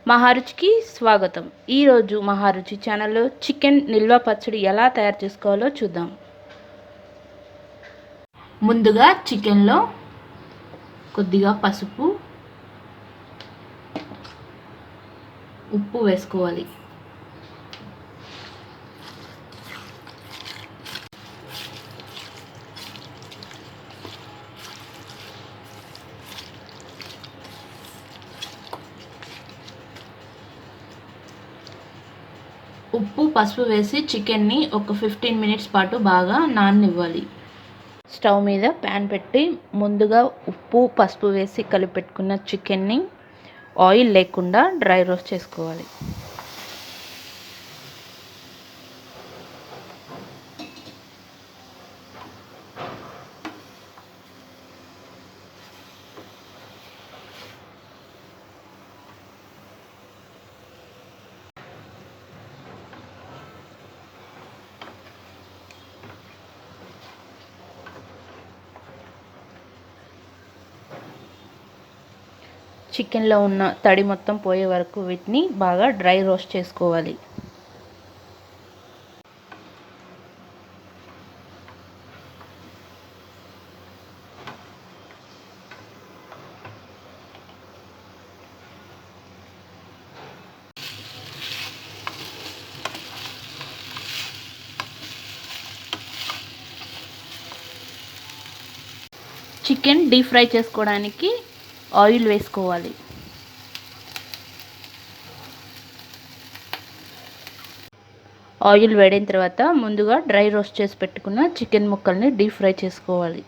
మహారుచికి స్వాగతం. ఈరోజు మహారుచి ఛానల్లో చికెన్ నిల్వ పచ్చడి ఎలా తయారు చేసుకోవాలో చూద్దాం. ముందుగా చికెన్లో కొద్దిగా పసుపు, ఉప్పు వేసుకోవాలి. ఉప్పు పసుపు వేసి చికెన్ని ఒక 15 మినిట్స్ పాటు బాగా నాననివ్వాలి. స్టవ్ మీద ప్యాన్ పెట్టి ముందుగా ఉప్పు పసుపు వేసి కలిపి పెట్టుకున్న చికెన్ని ఆయిల్ లేకుండా డ్రై రోస్ట్ చేసుకోవాలి. చికెన్లో ఉన్న తడి మొత్తం పోయే వరకు వీటిని బాగా డ్రై రోస్ట్ చేసుకోవాలి. చికెన్ డీప్ ఫ్రై చేసుకోవడానికి ఆయిల్ వేసుకోవాలి. ఆయిల్ వేడిన తర్వాత ముందుగా డ్రై రోస్ట్ చేసి పెట్టుకున్న చికెన్ ముక్కల్ని డీప్ ఫ్రై చేసుకోవాలి.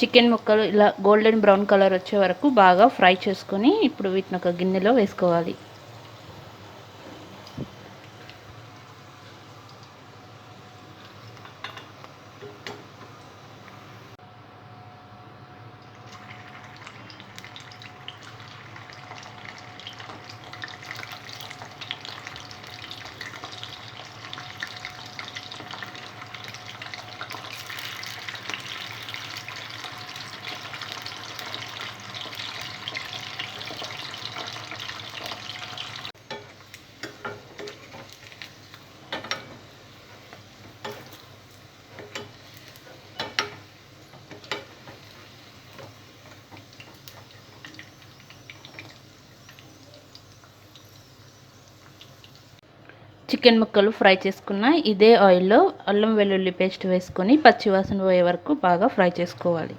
చికెన్ ముక్కలు ఇలా గోల్డెన్ బ్రౌన్ కలర్ వచ్చే వరకు బాగా ఫ్రై చేసుకొని ఇప్పుడు వీటిని ఒక గిన్నెలో వేసుకోవాలి. చికెన్ ముక్కలు ఫ్రై చేసుకున్న ఇదే ఆయిల్లో అల్లం వెల్లుల్లి పేస్ట్ వేసుకొని పచ్చివాసన పోయే వరకు బాగా ఫ్రై చేసుకోవాలి.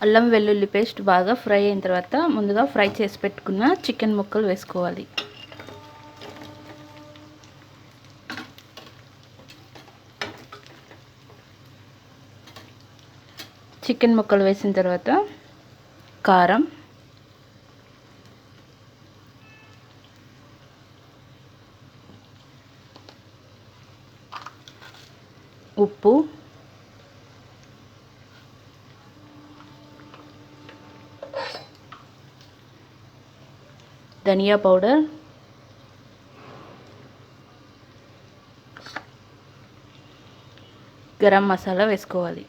అల్లం వెల్లుల్లి పేస్ట్ బాగా ఫ్రై అయిన తర్వాత ముందుగా ఫ్రై చేసి పెట్టుకున్న చికెన్ ముక్కలు వేసుకోవాలి. చికెన్ ముక్కలు వేసిన తర్వాత కారం, ఉప్పు, ధనియా పౌడర్, గరం మసాలా వేసుకోవాలి.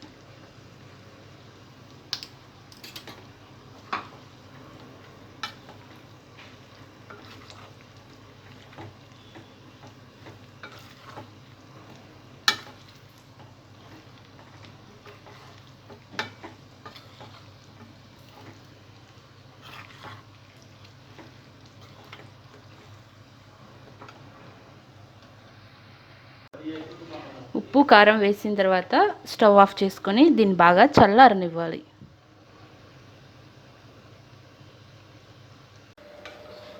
ఉప్పు కారం వేసిన తర్వాత స్టవ్ ఆఫ్ చేసుకొని దీన్ని బాగా చల్లారనివ్వాలి.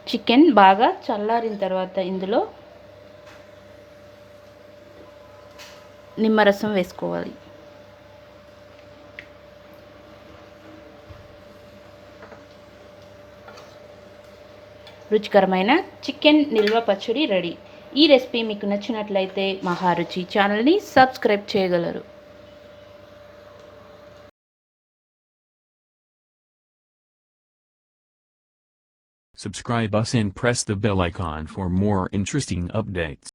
చికెన్ బాగా చల్లారిన తర్వాత ఇందులో నిమ్మరసం వేసుకోవాలి. రుచికరమైన చికెన్ నిల్వ పచ్చడి రెడీ. ఈ రెసిపీ మీకు నచ్చినట్లయితే మహా రుచి ఛానల్ని సబ్స్క్రైబ్ చేయగలరు. Subscribe us and press the bell icon for more interesting updates.